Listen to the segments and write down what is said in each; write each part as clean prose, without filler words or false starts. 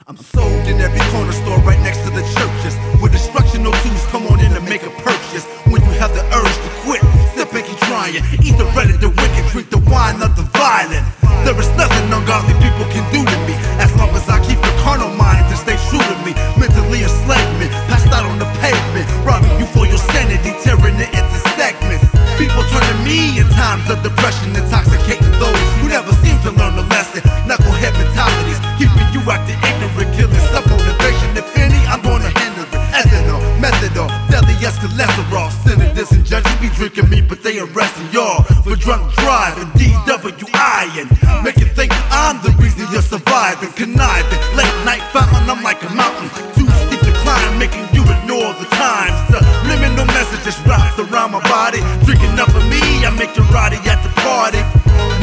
I'm sold in every corner store right next to the churches, where destructional tools come on in to make a purchase. When you have the urge to quit, step and keep trying. Eat the bread of the wicked, drink the wine of the violent. There is nothing ungodly people can do to me, as long as I keep the carnal mind to stay true to me. Mentally enslavement, passed out on the pavement, robbing you for your sanity, tearing it into segments. People turn to me in times of depression, intoxicating those who never seem to learn the lesson. Knucklehead mentalities, keeping you acting ignorant, killing self-motivation. If any, I'm gonna hinder it. Ethanol, methadol, deadly as cholesterol. Senators and judges be drinking me, but they arresting y'all for drunk driving, DWI-ing, making think I'm the reason you're surviving. Conniving, late night fountain, I'm like a mountain, too steep to climb, making you ignore the times. Subliminal messages wrapped around my body. Drinking up of me, I make you rowdy at the party.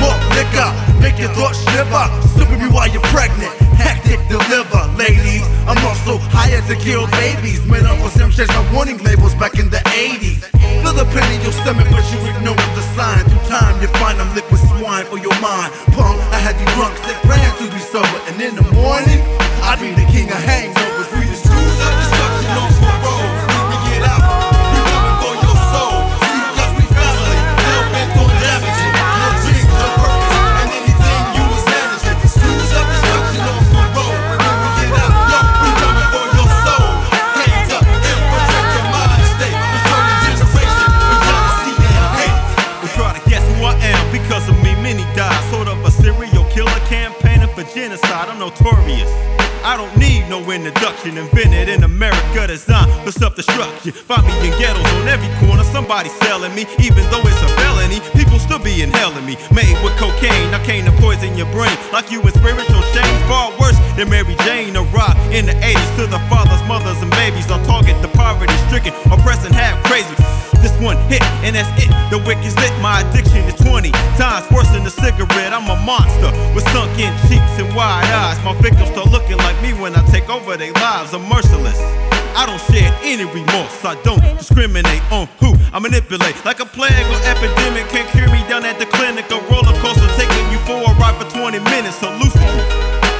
More liquor, make your thoughts shiver. Sipping me while you're pregnant, hectic deliver. Ladies, I'm also hired to kill babies. Made up for some changed my warning labels back in the 80s. Feel the pain in your stomach, but you ignore the sign. Through time, you find I'm liquid swine for your mind. Punk, I had you drunk, sick, praying to be sober. And in the morning, I be the king of hangovers. We the schools of destruction on parole. When we get out, we coming for your soul. See, cause we family, hell bent on damaging. No dreams, no purpose, and anything you was managing. The schools of destruction on parole. When we get out, yo, we coming for your soul. Hands up and protect your mind state. Returning generation with jealousy and hate. They try to guess who I am, because of me many die. Sort of a serial killer campaigning for genocide. I'm notorious, I don't need no introduction. Invented in America, designed for self-destruction. Find me in ghettos on every corner, somebody selling me. Even though it's a felony, people still be inhaling me. Made with cocaine, I came to poison your brain. Like you in spiritual chains, far worse than Mary Jane. A rock in the 80s to the fathers, mothers, and babies. On target, the poverty-stricken, oppressing half crazy. This one hit, and that's it. The wicked's lit, my addiction is 20 times worse than a cigarette. I'm a monster with sunken cheeks and wide eyes. My victims start looking like me when I take over their lives. I'm merciless, I don't shed any remorse. I don't discriminate on who I manipulate. Like a plague or epidemic, can't cure me down at the clinic. A roller coaster taking you for a ride for 20 minutes. Hallucinate,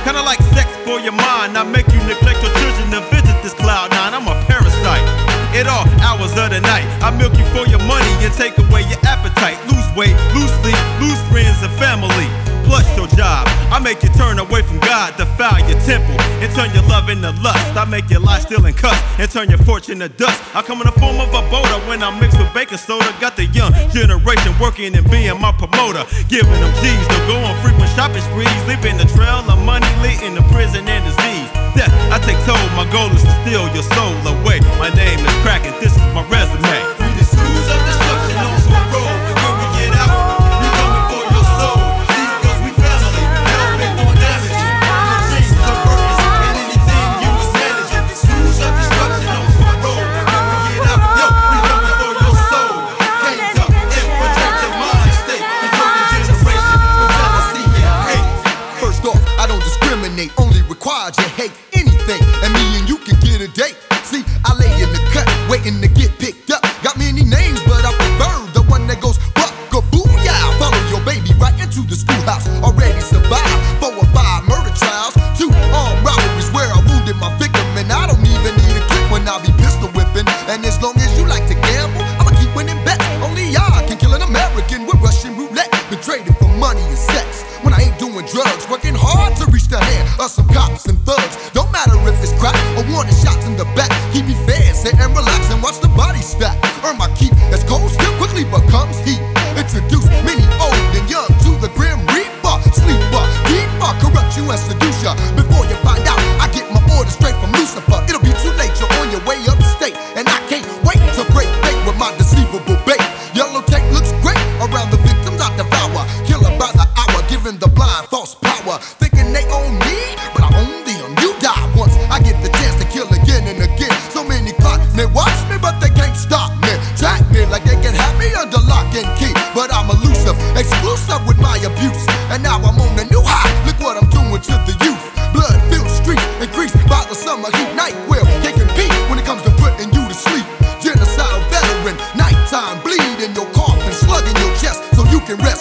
kinda like sex for your mind. I make you neglect your children to visit this cloud nine. I'm a parasite at all hours of the night. I milk you for your money and take away your appetite. Lose weight, lose sleep, lose friends and family. Plus your job, I make you turn away from God, defile your temple, and turn your love into lust. I make your life steal and cuss, and turn your fortune to dust. I come in the form of a boulder when I mix with baking soda. Got the young generation working and being my promoter, giving them G's to go on frequent shopping sprees, leaving the trail of money leading to prison and disease. Death, I take toll, my goal is to steal your soul away. My name is Kraken, this is my resume. We the schools of destruction on parole. When we get out, we coming for your soul. See, cause we family, hell bent on damaging. No dreams, no purpose, and anything you was managing. The schools of destruction on parole. When we get out, yo, we coming for your soul. Hands up and protect your mind state. Returning generation with jealousy and hate. First off, I don't discriminate, only require you hate anything, and me and you can get a date. See, I lay in the cut, waiting to get picked up. Got many names, but I prefer the one that goes buck-a-boo-yah. Follow your baby right into the schoolhouse. Already survived 4 or 5 murder trials, 2 armed robberies where I wounded my victim, and I don't even need a clip when I be pistol whipping. And as long as you like to gamble, I'ma keep winning bets. Only I can kill an American with Russian roulette. Been trading for money and sex when I ain't doing drugs, working hard to reach the hand of some cops and thugs. Don't matter if it's crack or wanting shots in the back. Keep me fed, sit and relax and watch the body stack. Earn my keep as cold still quickly becomes heat. Introduce many old and young to the grim reaper. Sleeper, deeper, corrupt you and seduce ya. Before you find out, I get my orders straight from Lucifer. It'll be too late, you're on your way upstate, and I can't wait to break bait with my deceivable bait. Yellow tape looks great around the victims I devour. Killer by the hour, giving the blind false power. Thinking they own me, but I own them. You die once, I get the chance to kill again and again. So many clock may watch me, but they can't stop me. Track me like they can have me under lock and key. But I'm elusive, exclusive with my abuse. And now I'm on a new high, look what I'm doing to the youth. Blood-filled streets, increased by the summer heat. Night will can't compete when it comes to putting you to sleep. Genocidal veteran, nighttime bleed in your coffin, slug in your chest so you can rest.